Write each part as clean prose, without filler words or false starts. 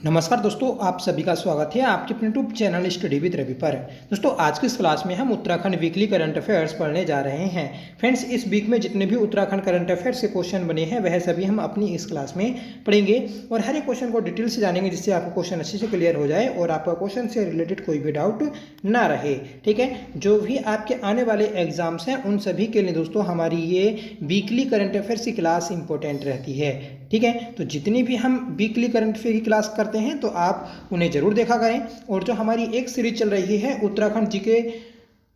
नमस्कार दोस्तों, आप सभी का स्वागत है आपके अपने YouTube channel study with Ravi पर। दोस्तों, आज की इस क्लास में हम उत्तराखंड वीकली करंट अफेयर्स पढ़ने जा रहे हैं। फ्रेंड्स, इस वीक में जितने भी उत्तराखंड करंट अफेयर्स के क्वेश्चन बने हैं वह सभी हम अपनी इस क्लास में पढ़ेंगे और हर एक क्वेश्चन को डिटेल से जानेंगे, जिससे आपको क्वेश्चन अच्छे से क्लियर हो जाए और आपका क्वेश्चन से रिलेटेड कोई भी डाउट ना रहे। ठीक है, जो भी आपके आने वाले एग्जाम्स हैं उन सभी के लिए दोस्तों हमारी ये वीकली करंट अफेयर्स की क्लास इंपॉर्टेंट रहती है। ठीक है, तो जितनी भी हम वीकली करंट अफेयर की क्लास करते हैं तो आप उन्हें जरूर देखा करें। और जो हमारी एक सीरीज चल रही है Uttarakhand GK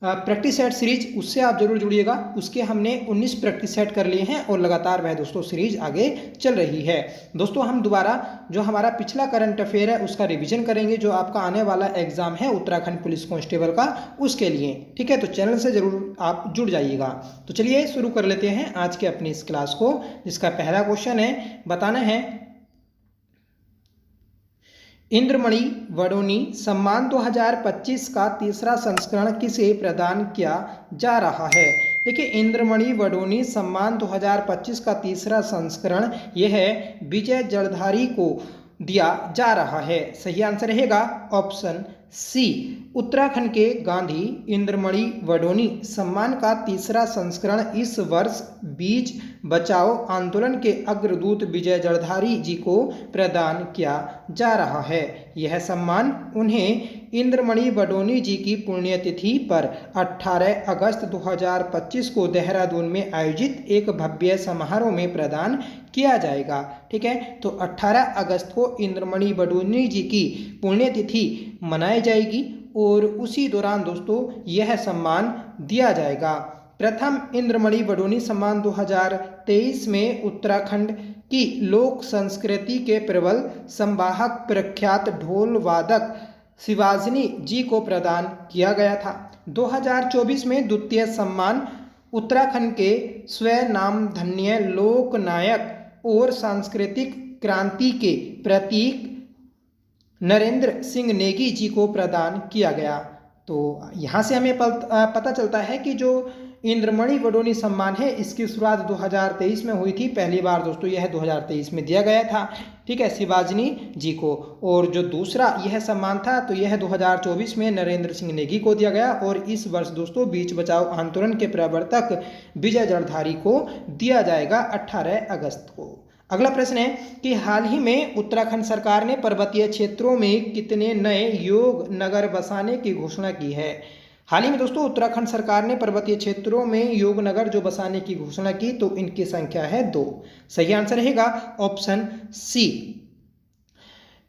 practice set series, उससे आप जरूर जुड़िएगा। उसके हमने 19 प्रैक्टिस सेट कर लिए हैं और लगातार वह दोस्तों सीरीज आगे चल रही है। दोस्तों, हम दोबारा जो हमारा पिछला करंट अफेयर है उसका रिवीजन करेंगे, जो आपका आने वाला एग्जाम है उत्तराखंड पुलिस कांस्टेबल का, उसके लिए। ठीक है, तो चैनल से जरूर आप जुड़ जाइएगा। तो चलिए शुरू कर लेते हैं आज के अपनी इस क्लास को, जिसका पहला क्वेश्चन है, बताना है इंद्रमणि वडोनी सम्मान 2025 का तीसरा संस्करण किसे प्रदान किया जा रहा है। देखिए, इंद्रमणि वडोनी सम्मान 2025 का तीसरा संस्करण यह विजय जलधारी को दिया जा रहा है। सही आंसर रहेगा ऑप्शन सी, उत्तराखंड के गांधी इंद्रमणि वडोनी सम्मान का तीसरा संस्करण इस वर्ष बीज बचाओ आंदोलन के अग्रदूत विजय जलधारी जी को प्रदान किया जा रहा है। यह सम्मान उन्हें इंद्रमणि वडोनी जी की पुण्यतिथि पर 18 अगस्त 2025 को देहरादून में आयोजित एक भव्य समारोह में प्रदान किया जाएगा। ठीक है, तो 18 अगस्त को इंद्रमणि वडोनी जी की पुण्यतिथि मनाई जाएगी और उसी दौरान दोस्तों यह सम्मान दिया जाएगा। प्रथम इंद्रमणि वडोनी सम्मान 2023 में उत्तराखंड की लोक संस्कृति के प्रबल संवाहक प्रख्यात ढोल वादक शिवाजनी जी को प्रदान किया गया था। 2024 में द्वितीय सम्मान उत्तराखंड के स्वनामधन्य लोक नायक और सांस्कृतिक क्रांति के प्रतीक नरेंद्र सिंह नेगी जी को प्रदान किया गया। तो यहाँ से हमें पता चलता है कि जो इंद्रमणि वडोनी सम्मान है इसकी शुरुआत 2023 में हुई थी। पहली बार दोस्तों यह 2023 में दिया गया था। ठीक है, शिवाजनी जी को। और जो दूसरा यह सम्मान था तो यह 2024 में नरेंद्र सिंह नेगी को दिया गया और इस वर्ष दोस्तों बीच बचाओ आंदोलन के प्रवर्तक विजय जलधारी को दिया जाएगा 18 अगस्त को। अगला प्रश्न है कि हाल ही में उत्तराखंड सरकार ने पर्वतीय क्षेत्रों में कितने नए योग नगर बसाने की घोषणा की है। हाल ही में दोस्तों उत्तराखंड सरकार ने पर्वतीय क्षेत्रों में योग नगर जो बसाने की घोषणा की, तो इनकी संख्या है 2। सही आंसर रहेगा ऑप्शन सी।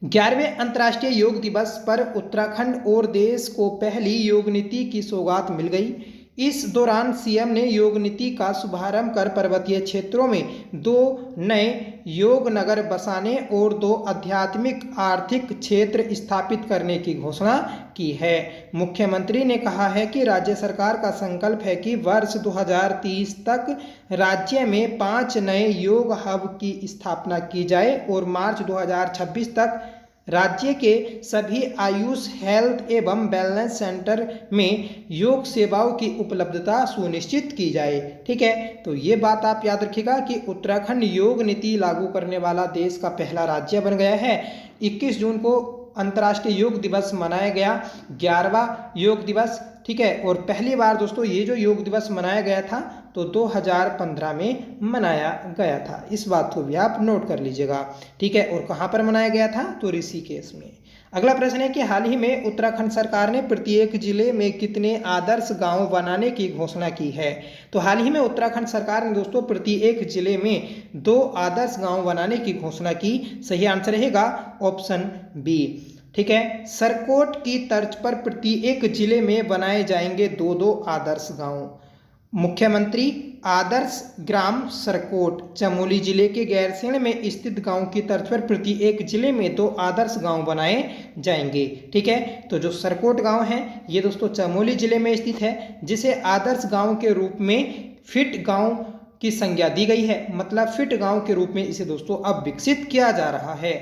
11वें अंतर्राष्ट्रीय योग दिवस पर उत्तराखंड और देश को पहली योग नीति की सौगात मिल गई। इस दौरान सीएम ने योग नीति का शुभारंभ कर पर्वतीय क्षेत्रों में 2 नए योग नगर बसाने और 2 आध्यात्मिक आर्थिक क्षेत्र स्थापित करने की घोषणा की है। मुख्यमंत्री ने कहा है कि राज्य सरकार का संकल्प है कि वर्ष 2030 तक राज्य में 5 नए योग हब की स्थापना की जाए और मार्च 2026 तक राज्य के सभी आयुष हेल्थ एवं वेलनेस सेंटर में योग सेवाओं की उपलब्धता सुनिश्चित की जाए। ठीक है, तो ये बात आप याद रखिएगा कि उत्तराखंड योग नीति लागू करने वाला देश का पहला राज्य बन गया है। 21 जून को अंतर्राष्ट्रीय योग दिवस मनाया गया, 11वां योग दिवस। ठीक है, और पहली बार दोस्तों ये जो योग दिवस मनाया गया था तो 2015 में मनाया गया था। इस बात को भी आप नोट कर लीजिएगा। ठीक है, और कहाँ पर मनाया गया था, तो ऋषिकेश में। अगला प्रश्न है कि हाल ही में उत्तराखंड सरकार ने प्रत्येक जिले में कितने आदर्श गांव बनाने की घोषणा की है। तो हाल ही में उत्तराखंड सरकार ने दोस्तों प्रत्येक जिले में 2 आदर्श गांव बनाने की घोषणा की। सही आंसर रहेगा ऑप्शन बी। ठीक है, सरकोट की तर्ज पर प्रत्येक जिले में बनाए जाएंगे 2-2 आदर्श गांव। मुख्यमंत्री आदर्श ग्राम सरकोट चमोली जिले के गैरसैंण में स्थित गांव की तर्ज पर प्रत्येक जिले में 2 आदर्श गांव बनाए जाएंगे। ठीक है, तो जो सरकोट गांव है ये दोस्तों चमोली जिले में स्थित है, जिसे आदर्श गांव के रूप में फिट गांव की संज्ञा दी गई है। मतलब फिट गांव के रूप में इसे दोस्तों अब विकसित किया जा रहा है।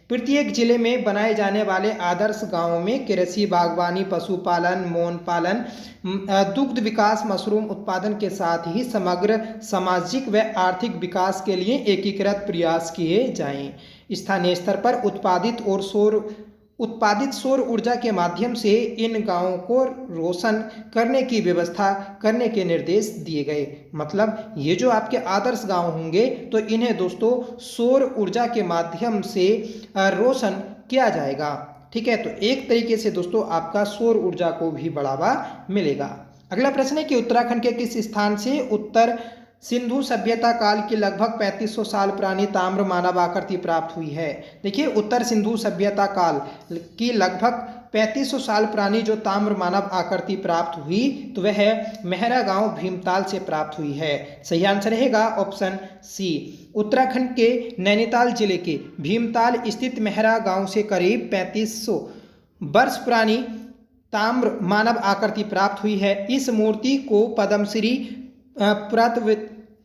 प्रत्येक जिले में बनाए जाने वाले आदर्श गांवों में कृषि, बागवानी, पशुपालन, मौन पालन, दुग्ध विकास, मशरूम उत्पादन के साथ ही समग्र सामाजिक व आर्थिक विकास के लिए एकीकृत प्रयास किए जाएं। स्थानीय स्तर पर उत्पादित सौर ऊर्जा के माध्यम से इन गांवों को रोशन करने की व्यवस्था करने के निर्देश दिए गए। मतलब ये जो आपके आदर्श गांव होंगे तो इन्हें दोस्तों सौर ऊर्जा के माध्यम से रोशन किया जाएगा। ठीक है, तो एक तरीके से दोस्तों आपका सौर ऊर्जा को भी बढ़ावा मिलेगा। अगला प्रश्न है कि उत्तराखंड के किस स्थान से उत्तर सिंधु सभ्यता काल की लगभग 3500 साल पुरानी ताम्र मानव आकृति प्राप्त हुई है। देखिए, उत्तर सिंधु सभ्यता काल की लगभग 3500 साल पुरानी जो ताम्र मानव आकृति प्राप्त हुई तो वह मेहरा गांव भीमताल से प्राप्त हुई है। सही आंसर रहेगा ऑप्शन सी। उत्तराखंड के नैनीताल जिले के भीमताल स्थित मेहरा गांव से करीब 3500 वर्ष पुरानी ताम्र मानव आकृति प्राप्त हुई है। इस मूर्ति को पद्मश्री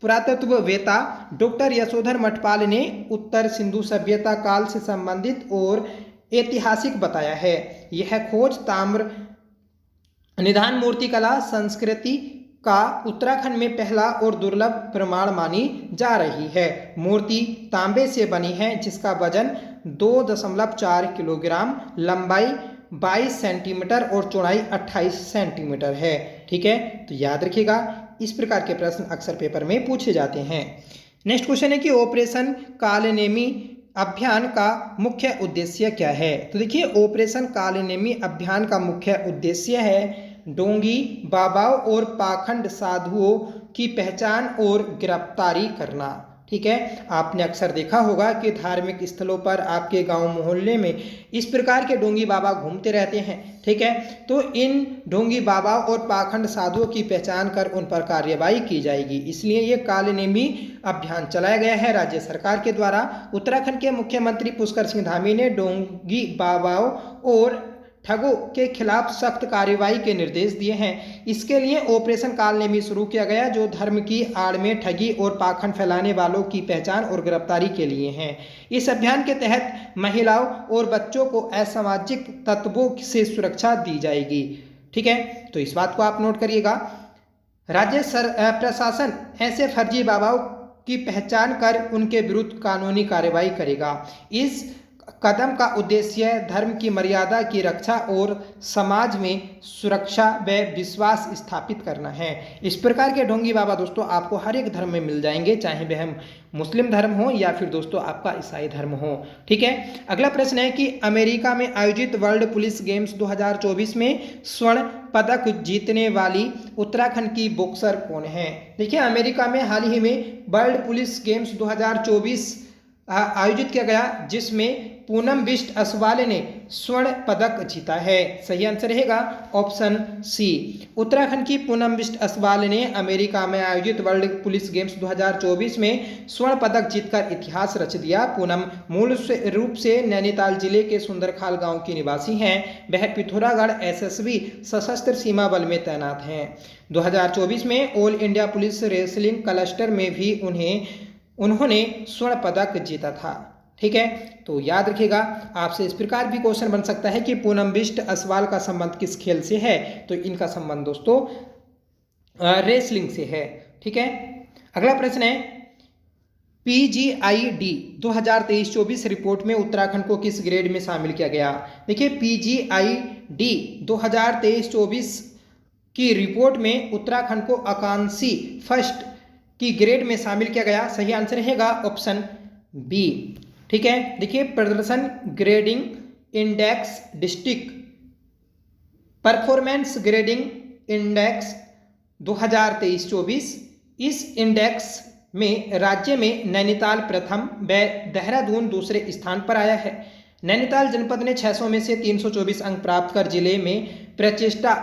पुरातत्ववेता डॉक्टर यशोधर मठपाल ने उत्तर सिंधु सभ्यता काल से संबंधित और ऐतिहासिक बताया है। यह खोज ताम्र निदान मूर्तिकला संस्कृति का उत्तराखंड में पहला और दुर्लभ प्रमाण मानी जा रही है। मूर्ति तांबे से बनी है जिसका वजन 2.4 किलोग्राम, लंबाई 22 सेंटीमीटर और चौड़ाई 28 सेंटीमीटर है। ठीक है, तो याद रखिएगा इस प्रकार के प्रश्न अक्सर पेपर में पूछे जाते हैं। नेक्स्ट क्वेश्चन है कि ऑपरेशन कालनेमी अभियान का मुख्य उद्देश्य क्या है। तो देखिए, ऑपरेशन कालनेमी अभियान का मुख्य उद्देश्य है डोंगी बाबाओं और पाखंड साधुओं की पहचान और गिरफ्तारी करना। ठीक है, आपने अक्सर देखा होगा कि धार्मिक स्थलों पर आपके गांव मोहल्ले में इस प्रकार के डोंगी बाबा घूमते रहते हैं। ठीक है, तो इन डोंगी बाबा और पाखंड साधुओं की पहचान कर उन पर कार्यवाही की जाएगी, इसलिए ये कालनेमी अभियान चलाया गया है राज्य सरकार के द्वारा। उत्तराखंड के मुख्यमंत्री पुष्कर सिंह धामी ने डोंगी बाबाओं और ठगों के खिलाफ सख्त कार्रवाई के निर्देश दिए हैं। इसके लिए ऑपरेशन कालनेमी शुरू किया गया जो धर्म की आड़ में ठगी और पाखंड फैलाने वालों की पहचान और गिरफ्तारी के लिए हैं। इस अभियान के तहत महिलाओं और बच्चों को असामाजिक तत्वों से सुरक्षा दी जाएगी। ठीक है, तो इस बात को आप नोट करिएगा। राज्य प्रशासन ऐसे फर्जी बाबाओं की पहचान कर उनके विरुद्ध कानूनी कार्रवाई करेगा। इस कदम का उद्देश्य धर्म की मर्यादा की रक्षा और समाज में सुरक्षा व विश्वास स्थापित करना है। इस प्रकार के ढोंगी बाबा दोस्तों आपको हर एक धर्म में मिल जाएंगे, चाहे वह मुस्लिम धर्म हो या फिर दोस्तों आपका ईसाई धर्म हो। ठीक है, अगला प्रश्न है कि अमेरिका में आयोजित वर्ल्ड पुलिस गेम्स 2024 में स्वर्ण पदक जीतने वाली उत्तराखंड की बॉक्सर कौन है। देखिए, अमेरिका में हाल ही में वर्ल्ड पुलिस गेम्स 2024 आयोजित किया गया जिसमें पूनम बिष्ट असवाल ने स्वर्ण पदक जीता है। सही आंसर रहेगा ऑप्शन सी। उत्तराखंड की पूनम बिष्ट असवाल ने अमेरिका में आयोजित वर्ल्ड पुलिस गेम्स 2024 में स्वर्ण पदक जीतकर इतिहास रच दिया। पूनम मूल रूप से नैनीताल जिले के सुंदरखाल गांव की निवासी हैं। वह पिथौरागढ़ एसएसबी सशस्त्र सीमा बल में तैनात हैं। 2024 में all India police wrestling cluster में भी उन्होंने स्वर्ण पदक जीता था। ठीक है, तो याद रखिएगा आपसे इस प्रकार भी क्वेश्चन बन सकता है कि पूनम बिष्ट असवाल का संबंध किस खेल से है। तो इनका संबंध दोस्तों रेसलिंग से है। ठीक है, अगला प्रश्न है PGID 2023-24 रिपोर्ट में उत्तराखंड को किस ग्रेड में शामिल किया गया। देखिए, PGID 2023-24 की रिपोर्ट में उत्तराखंड को आकांक्षी फर्स्ट की ग्रेड में शामिल किया गया। सही आंसर रहेगा ऑप्शन बी। ठीक है, देखिए, प्रदर्शन grading index district performance grading index 2023-24 इस इंडेक्स में राज्य में नैनीताल प्रथम व देहरादून दूसरे स्थान पर आया है। नैनीताल जनपद ने 600 में से 324 अंक प्राप्त कर जिले में प्रचेष्टा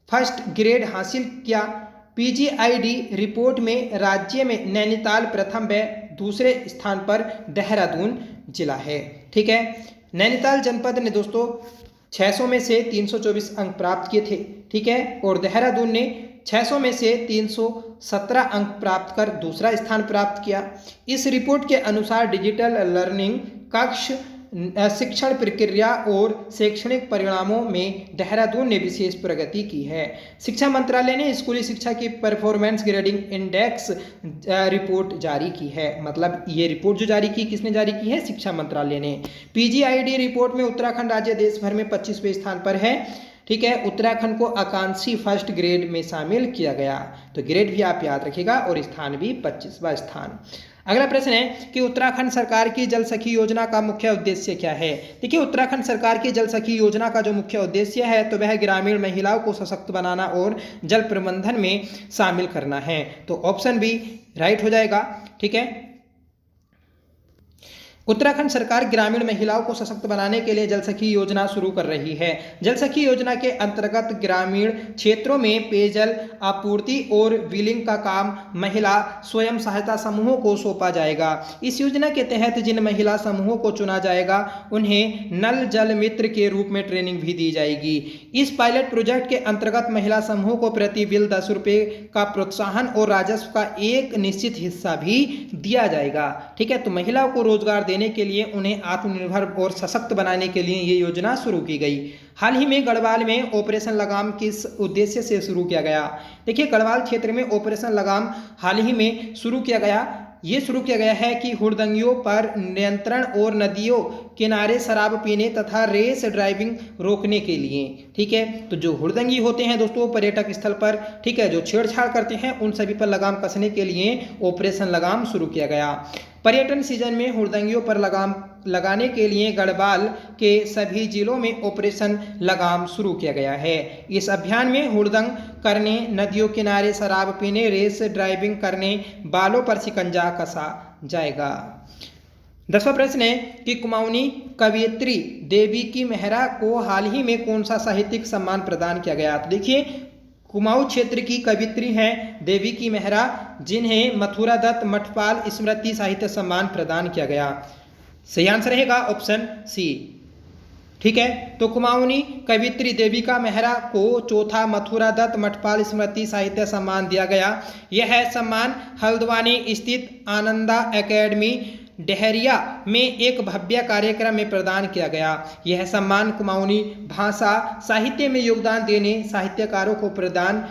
फर्स्ट ग्रेड हासिल किया। PGID रिपोर्ट में राज्य में नैनीताल प्रथम व दूसरे स्थान पर देहरादून जिला है। ठीक है, नैनीताल जनपद ने दोस्तों 600 में से 324 अंक प्राप्त किए थे। ठीक है, और देहरादून ने 600 में से 317 अंक प्राप्त कर दूसरा स्थान प्राप्त किया। इस रिपोर्ट के अनुसार डिजिटल लर्निंग कक्ष शिक्षण प्रक्रिया और शैक्षणिक परिणामों में देहरादून ने विशेष प्रगति की है। शिक्षा मंत्रालय ने स्कूली शिक्षा की परफॉर्मेंस ग्रेडिंग इंडेक्स रिपोर्ट जारी की है। मतलब ये रिपोर्ट जो जारी की, किसने जारी की है? शिक्षा मंत्रालय ने। पीजीआईडी रिपोर्ट में उत्तराखंड राज्य देश भर में 25वें स्थान पर है। ठीक है, उत्तराखंड को आकांक्षी फर्स्ट ग्रेड में शामिल किया गया। तो ग्रेड भी आप याद रखिएगा और स्थान भी 25वां स्थान। अगला प्रश्न है कि उत्तराखंड सरकार की जल सखी योजना का मुख्य उद्देश्य क्या है? देखिए, उत्तराखंड सरकार की जल सखी योजना का जो मुख्य उद्देश्य है तो वह ग्रामीण महिलाओं को सशक्त बनाना और जल प्रबंधन में शामिल करना है। तो ऑप्शन बी राइट हो जाएगा। ठीक है, उत्तराखंड सरकार ग्रामीण महिलाओं को सशक्त बनाने के लिए जल सखी योजना शुरू कर रही है। जल सखी योजना के अंतर्गत ग्रामीण क्षेत्रों में पेयजल आपूर्ति और बिलिंग का काम महिला स्वयं सहायता समूहों को सौंपा जाएगा। इस योजना के तहत जिन महिला समूहों को चुना जाएगा उन्हें नल जल मित्र के रूप में ट्रेनिंग भी दी जाएगी। इस पायलट प्रोजेक्ट के अंतर्गत महिला समूहों को प्रति बिल 10 रुपये का प्रोत्साहन और राजस्व का एक निश्चित हिस्सा भी दिया जाएगा। ठीक है, तो महिलाओं को रोजगार देने के लिए, उन्हें आत्मनिर्भर और सशक्त बनाने के लिए ये योजना शुरू की गई। हाल ही में गढ़वाल में ऑपरेशन लगाम किस उद्देश्य से शुरू किया गया? देखिए, गढ़वाल क्षेत्र में ऑपरेशन लगाम हाल ही में शुरू किया गया। ये शुरू किया गया है कि हुड़दंगियों पर नियंत्रण और नदियों किनारे शराब पीने तथा रेस ड्राइविंग रोकने के लिए। ठीक है, तो जो हुड़दंगी होते हैं दोस्तों पर्यटक स्थल पर, ठीक है, जो छेड़छाड़ करते हैं उन सभी पर लगाम कसने के लिए ऑपरेशन लगाम शुरू किया गया। पर्यटन सीजन में हुड़दंगियों पर लगाम लगाने के लिए गढ़वाल के सभी जिलों में ऑपरेशन लगाम शुरू किया गया है। इस अभियान में हुड़दंग करने, नदियों किनारे शराब पीने, रेस ड्राइविंग करने वालों पर शिकंजा कसा जाएगा। 10वां प्रश्न है कि कुमाऊनी कवयित्री देविकी मेहरा को हाल ही में कौन सा साहित्यिक सम्मान प्रदान किया गया? तो देखिए, कुमाऊं क्षेत्र की कवयित्री हैं देविकी मेहरा, जिन्हें मथुरा दत्त मठपाल स्मृति साहित्य सम्मान प्रदान किया गया। सही आंसर रहेगा ऑप्शन सी। ठीक है, तो कुमाऊनी कवयित्री देविका मेहरा को चौथा मथुरा दत्त मठपाल स्मृति साहित्य सम्मान दिया गया। यह सम्मान हल्द्वानी स्थित आनंदा एकेडमी डहरिया में एक भव्य कार्यक्रम में प्रदान किया गया। यह सम्मान कुमाऊनी भाषा साहित्य में योगदान देने साहित्यकारों को प्रदान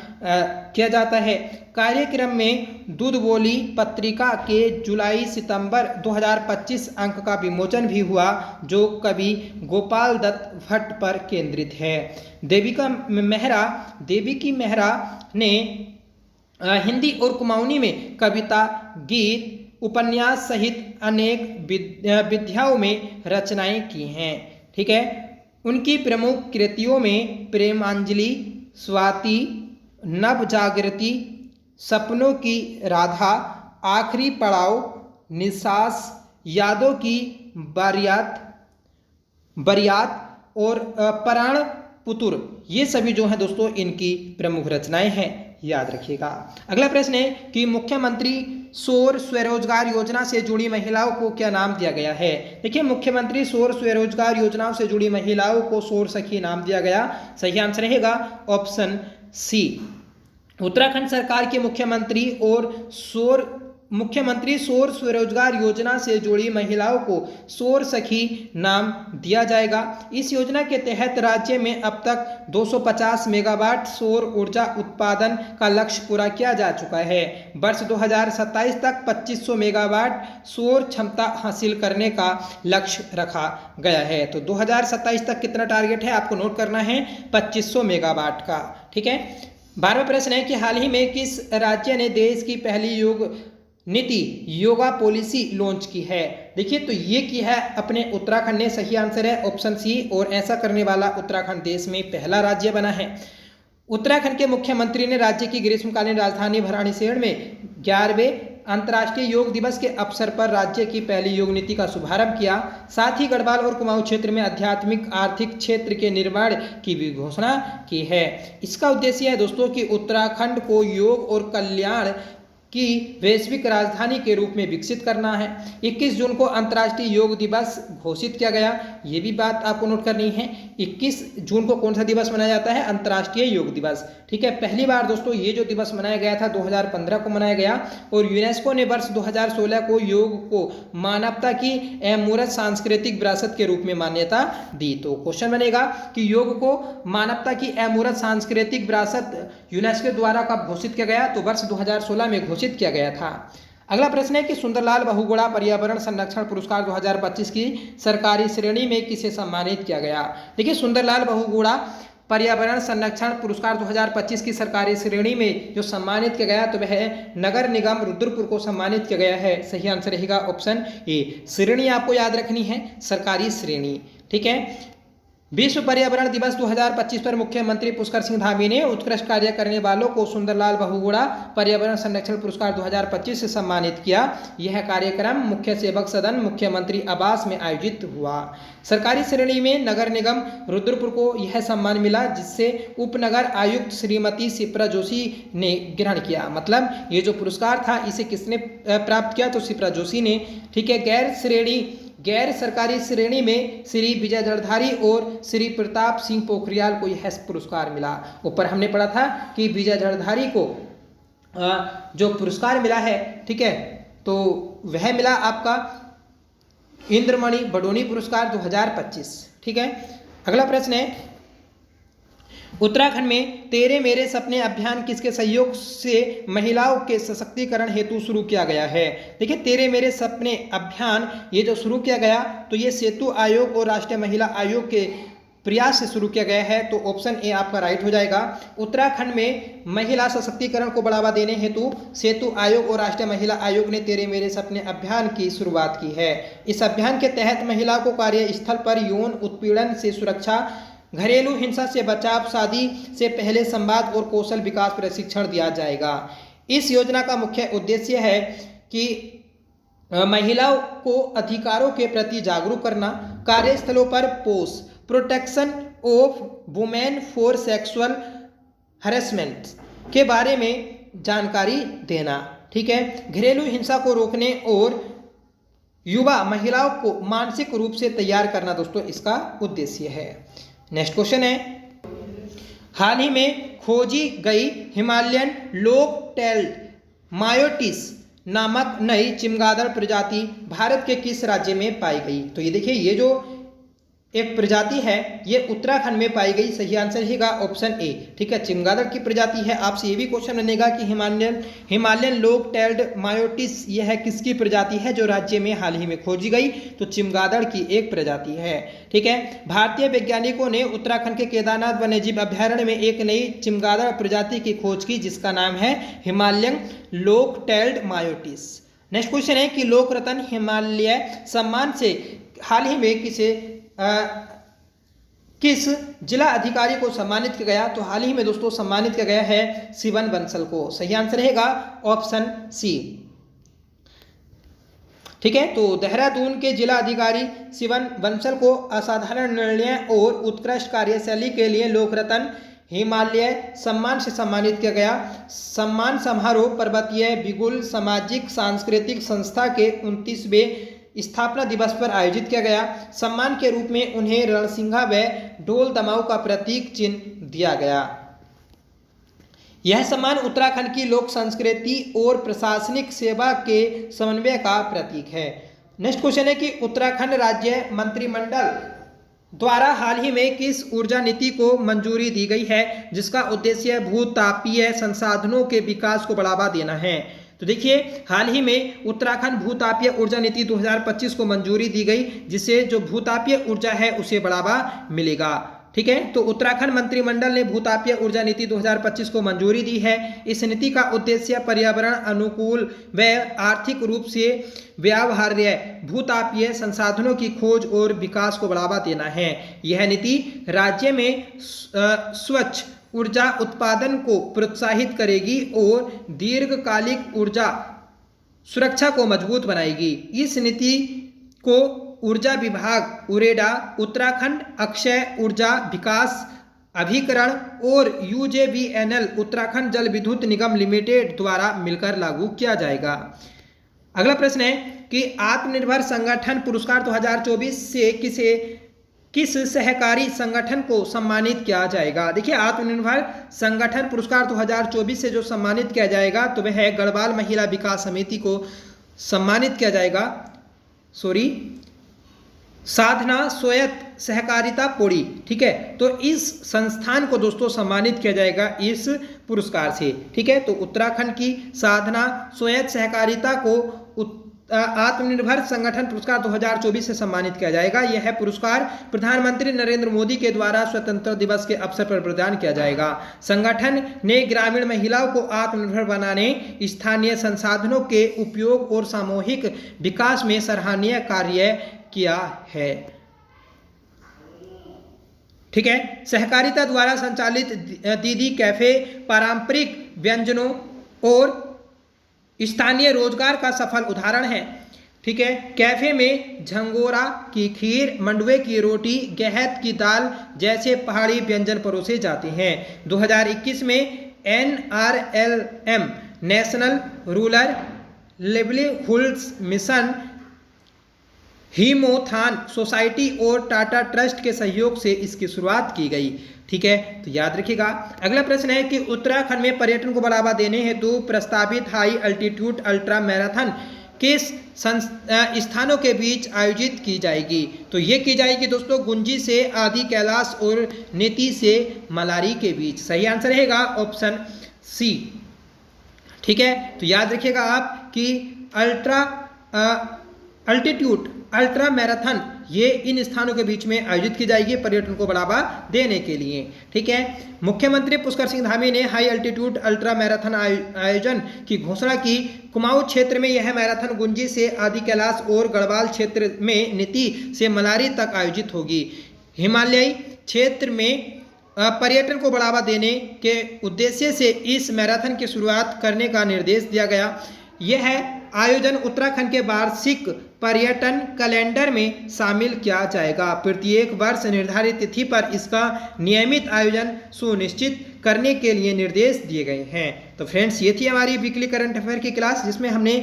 किया जाता है। कार्यक्रम में दूध बोली पत्रिका के जुलाई-सितंबर 2025 अंक का विमोचन भी हुआ, जो कवि गोपाल दत्त भट्ट पर केंद्रित है। देविकी मेहरा ने हिंदी और कुमाऊनी में कविता, गीत, उपन्यास सहित अनेक विधाओं में रचनाएं की हैं। ठीक है, उनकी प्रमुख कृतियों में प्रेमांजलि, स्वाति, नवजागृति, सपनों की राधा, आखिरी पड़ाव, निसास, यादों की बरियात और प्राण पुतुर, ये सभी जो हैं दोस्तों इनकी प्रमुख रचनाएं हैं, याद रखिएगा। अगला प्रश्न है कि मुख्यमंत्री सौर स्वरोजगार योजना से जुड़ी महिलाओं को क्या नाम दिया गया है? देखिए, मुख्यमंत्री सौर स्वरोजगार योजनाओं से जुड़ी महिलाओं को सौर सखी नाम दिया गया। सही आंसर रहेगा ऑप्शन सी। उत्तराखंड सरकार के मुख्यमंत्री सौर स्वरोजगार योजना से जुड़ी महिलाओं को सौर सखी नाम दिया जाएगा। इस योजना के तहत राज्य में अब तक 250 मेगावाट सौर ऊर्जा उत्पादन का लक्ष्य पूरा किया जा चुका है। वर्ष 2027 तक 2500 मेगावाट सौर क्षमता हासिल करने का लक्ष्य रखा गया है। तो 2027 तक कितना टारगेट है आपको नोट करना है, 2500 मेगावाट का। ठीक है, 12वां प्रश्न है कि हाल ही में किस राज्य ने देश की पहली योग नीति योगा पॉलिसी लॉन्च की है? देखिए, तो ये की है अपने उत्तराखंड ने। सही आंसर है ऑप्शन सी, और ऐसा करने वाला उत्तराखंड देश में पहला राज्य बना है। उत्तराखंड के मुख्यमंत्री ने राज्य की ग्रीष्मकालीन राजधानी भराड़ीसैंण में 11वें अंतर्राष्ट्रीय योग दिवस के अवसर पर राज्य की पहली योग नीति का शुभारंभ किया। साथ ही गढ़वाल और कुमाऊं क्षेत्र में आध्यात्मिक आर्थिक क्षेत्र के निर्माण की भी घोषणा की है। इसका उद्देश्य है दोस्तों कि उत्तराखंड को योग और कल्याण की वैश्विक राजधानी के रूप में विकसित करना है। 21 जून को अंतर्राष्ट्रीय योग दिवस घोषित किया गया, ये भी बात आपको नोट करनी है। 21 जून को कौन सा दिवस मनाया जाता है? अंतर्राष्ट्रीय योग दिवस। ठीक है, पहली बार दोस्तों ये जो दिवस मनाया गया था 2015 को मनाया गया और यूनेस्को ने वर्ष 2016 को योग को मानवता की अमूर्त सांस्कृतिक विरासत के रूप में मान्यता दी। तो क्वेश्चन बनेगा कि योग को मानवता की अमूर्त सांस्कृतिक विरासत यूनेस्को द्वारा कब घोषित किया गया? तो वर्ष 2016 में घोषित किया गया था। अगला प्रश्न है कि सुंदरलाल बहुगुणा पर्यावरण संरक्षण पुरस्कार 2025 की सरकारी श्रेणी में किसे सम्मानित किया गया? देखिए, सुंदरलाल बहुगुणा पर्यावरण संरक्षण पुरस्कार 2025 की सरकारी श्रेणी में जो सम्मानित किया गया तो वह नगर निगम रुद्रपुर को सम्मानित किया गया है। सही आंसर रहेगा ऑप्शन ए। श्रेणी आपको याद रखनी है, सरकारी श्रेणी। ठीक है, विश्व पर्यावरण दिवस 2025 पर मुख्यमंत्री पुष्कर सिंह धामी ने उत्कृष्ट कार्य करने वालों को सुंदरलाल बहुगुणा पर्यावरण संरक्षण पुरस्कार 2025 से सम्मानित किया। यह कार्यक्रम मुख्य सेवक सदन मुख्यमंत्री आवास में आयोजित हुआ। सरकारी श्रेणी में नगर निगम रुद्रपुर को यह सम्मान मिला, जिससे उपनगर आयुक्त श्रीमती शिप्रा जोशी ने ग्रहण किया। मतलब ये जो पुरस्कार था इसे किसने प्राप्त किया? तो शिप्रा जोशी ने। ठीक है, गैर सरकारी श्रेणी में श्री विजय जड़धारी और श्री प्रताप सिंह पोखरियाल को यह पुरस्कार मिला। ऊपर हमने पढ़ा था कि विजय जड़धारी को जो पुरस्कार मिला है, ठीक है, तो वह मिला आपका इंद्रमणि बडोनी पुरस्कार 2025। ठीक है, अगला प्रश्न है, उत्तराखंड में तेरे मेरे सपने अभियान किसके सहयोग से महिलाओं के सशक्तिकरण हेतु शुरू किया गया है? देखिए, तेरे मेरे सपने अभियान ये जो शुरू किया गया तो ये सेतु आयोग और राष्ट्रीय महिला आयोग के प्रयास से शुरू किया गया है। तो ऑप्शन ए आपका राइट हो जाएगा। उत्तराखंड में महिला सशक्तिकरण को बढ़ावा देने हेतु सेतु आयोग और राष्ट्रीय महिला आयोग ने तेरे मेरे सपने अभियान की शुरुआत की है। इस अभियान के तहत महिला को कार्यस्थल पर यौन उत्पीड़न से सुरक्षा, घरेलू हिंसा से बचाव, शादी से पहले संवाद और कौशल विकास प्रशिक्षण दिया जाएगा। इस योजना का मुख्य उद्देश्य है कि महिलाओं को अधिकारों के प्रति जागरूक करना, कार्यस्थलों पर protection of women for sexual harassment के बारे में जानकारी देना। ठीक है, घरेलू हिंसा को रोकने और युवा महिलाओं को मानसिक रूप से तैयार करना दोस्तों इसका उद्देश्य है। नेक्स्ट क्वेश्चन है, हाल ही में खोजी गई हिमालयन लॉन्ग टेल्ड मायोटिस नामक नई चमगादड़ प्रजाति भारत के किस राज्य में पाई गई? तो ये देखिए, ये जो एक प्रजाति है ये उत्तराखंड में पाई गई। सही आंसर रहेगा ऑप्शन ए। ठीक है, चमगादड़ की प्रजाति है। आपसे ये भी क्वेश्चन बनेगा कि हिमालयन लॉन्ग टेल्ड मायोटिस यह किसकी प्रजाति है जो राज्य में हाल ही में खोजी गई? तो चमगादड़ की एक प्रजाति है। ठीक है, भारतीय वैज्ञानिकों ने उत्तराखंड के केदारनाथ वन्यजीव अभ्यारण्य में एक नई चमगादड़ प्रजाति की खोज की जिसका नाम है Himalayan long tailed myotis. Next question है कि लोक रत्न हिमालय सम्मान से हाल ही में किस जिला अधिकारी को सम्मानित किया गया? तो हाल ही में दोस्तों सम्मानित किया गया है शिवन बंसल को। सही आंसर रहेगा ऑप्शन सी। ठीक है, तो देहरादून के जिला अधिकारी शिवन बंसल को असाधारण निर्णय और उत्कृष्ट कार्यशैली के लिए लोक रत्न हिमालय सम्मान से सम्मानित किया गया। सम्मान समारोह पर्वतीय बिगुल सामाजिक सांस्कृतिक संस्था के 29वें स्थापना दिवस पर आयोजित किया गया। सम्मान के रूप में उन्हें रणसिंघा व ढोल दमाऊ का प्रतीक चिन्ह दिया गया। यह सम्मान उत्तराखंड की लोक संस्कृति और प्रशासनिक सेवा के समन्वय का प्रतीक है। नेक्स्ट क्वेश्चन है कि उत्तराखंड राज्य मंत्रिमंडल द्वारा हाल ही में किस ऊर्जा नीति को मंजूरी दी गई है जिसका उद्देश्य भूतापीय संसाधनों के विकास को बढ़ावा देना है? तो देखिए, हाल ही में उत्तराखंड भूतापीय ऊर्जा नीति 2025 को मंजूरी दी गई जिससे जो भूतापीय ऊर्जा है उसे बढ़ावा मिलेगा। ठीक है, तो उत्तराखंड मंत्रिमंडल ने भूतापीय ऊर्जा नीति 2025 को मंजूरी दी है। इस नीति का उद्देश्य पर्यावरण अनुकूल व आर्थिक रूप से व्यवहार्य भूतापीय संसाधनों की खोज और विकास को बढ़ावा देना है। यह नीति राज्य में स्वच्छ ऊर्जा उत्पादन को प्रोत्साहित करेगी और दीर्घकालिक ऊर्जा सुरक्षा को मजबूत बनाएगी। इस नीति को ऊर्जा विभाग उरेडा, उत्तराखंड अक्षय ऊर्जा विकास अभिकरण और UJVNL उत्तराखंड जल विद्युत निगम लिमिटेड द्वारा मिलकर लागू किया जाएगा। अगला प्रश्न है कि आत्मनिर्भर संगठन पुरस्कार 2024 से किस सहकारी संगठन को सम्मानित किया जाएगा। देखिए, आत्मनिर्भर संगठन पुरस्कार 2024 से जो सम्मानित किया जाएगा तो वह गढ़वाल महिला विकास समिति को सम्मानित किया जाएगा। साधना स्वायत्त सहकारिता पौड़ी, ठीक है, तो इस संस्थान को दोस्तों सम्मानित किया जाएगा इस पुरस्कार से, ठीक है। तो उत्तराखंड की साधना स्वायत्त सहकारिता को आत्मनिर्भर संगठन पुरस्कार 2024 से सम्मानित किया जाएगा। यह पुरस्कार प्रधानमंत्री नरेंद्र मोदी के द्वारा स्वतंत्रता दिवस के अवसर पर प्रदान किया जाएगा। संगठन ने ग्रामीण महिलाओं को आत्मनिर्भर बनाने, स्थानीय संसाधनों के उपयोग और सामूहिक विकास में सराहनीय कार्य किया है, ठीक है। सहकारिता द्वारा संचालित दीदी कैफे पारंपरिक व्यंजनों और स्थानीय रोजगार का सफल उदाहरण है, ठीक है। कैफे में झंगोरा की खीर, मंडुवे की रोटी, गहत की दाल जैसे पहाड़ी व्यंजन परोसे जाते हैं। 2021 में NRLM National Rural Livelihoods Mission, Himmothan Society और टाटा ट्रस्ट के सहयोग से इसकी शुरुआत की गई, ठीक है। तो याद रखिएगा। अगला प्रश्न है कि उत्तराखंड में पर्यटन को बढ़ावा देने हेतु प्रस्तावित हाई अल्टीट्यूड अल्ट्रा मैराथन किस स्थानों के बीच आयोजित की जाएगी। तो ये की जाएगी दोस्तों गुंजी से आदि कैलाश और नीति से मलारी के बीच। सही आंसर रहेगा ऑप्शन सी, ठीक है। तो याद रखिएगा आप कि अल्टीट्यूड अल्ट्रा मैराथन ये इन स्थानों के बीच में आयोजित की जाएगी पर्यटन को बढ़ावा देने के लिए, ठीक है। मुख्यमंत्री पुष्कर सिंह धामी ने हाई अल्टीट्यूड अल्ट्रा मैराथन आयोजन की घोषणा की। कुमाऊं क्षेत्र में यह मैराथन गुंजी से आदि कैलाश और गढ़वाल क्षेत्र में नीति से मलारी तक आयोजित होगी। हिमालयी क्षेत्र में पर्यटन को बढ़ावा देने के उद्देश्य से इस मैराथन की शुरुआत करने का निर्देश दिया गया। यह आयोजन उत्तराखंड के वार्षिक पर्यटन कैलेंडर में शामिल किया जाएगा। प्रत्येक वर्ष निर्धारित तिथि पर इसका नियमित आयोजन सुनिश्चित करने के लिए निर्देश दिए गए हैं। तो फ्रेंड्स, ये थी हमारी वीकली करंट अफेयर की क्लास, जिसमें हमने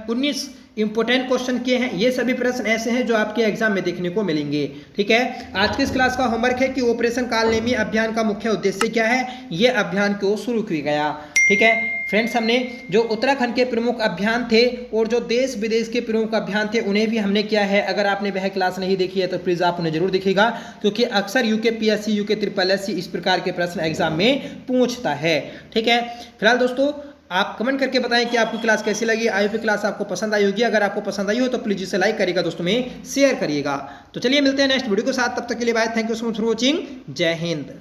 19 इंपोर्टेंट क्वेश्चन किए हैं। ये सभी प्रश्न ऐसे हैं जो आपके एग्जाम में देखने को मिलेंगे, ठीक है। आज की इस क्लास का होमवर्क है कि ऑपरेशन कालनेमी अभियान का मुख्य उद्देश्य क्या है। ये अभियान क्यों शुरू किया गया, ठीक है। फ्रेंड्स, हमने जो उत्तराखंड के प्रमुख अभियान थे और जो देश विदेश के प्रमुख अभियान थे उन्हें भी हमने किया है। अगर आपने वह क्लास नहीं देखी है तो प्लीज़ आप उन्हें जरूर देखिएगा, क्योंकि अक्सर UKPSC UKSSC इस प्रकार के प्रश्न एग्जाम में पूछता है, ठीक है। फिलहाल दोस्तों, आप कमेंट करके बताएं कि आपको क्लास कैसी लगी। आई होप क्लास आपको पसंद आई होगी। अगर आपको पसंद आई हो तो प्लीज़ इसे लाइक करिएगा, दोस्तों में शेयर करिएगा। तो चलिए मिलते हैं नेक्स्ट वीडियो के साथ, तब तक के लिए bye. Thank you so much for watching. जय हिंद।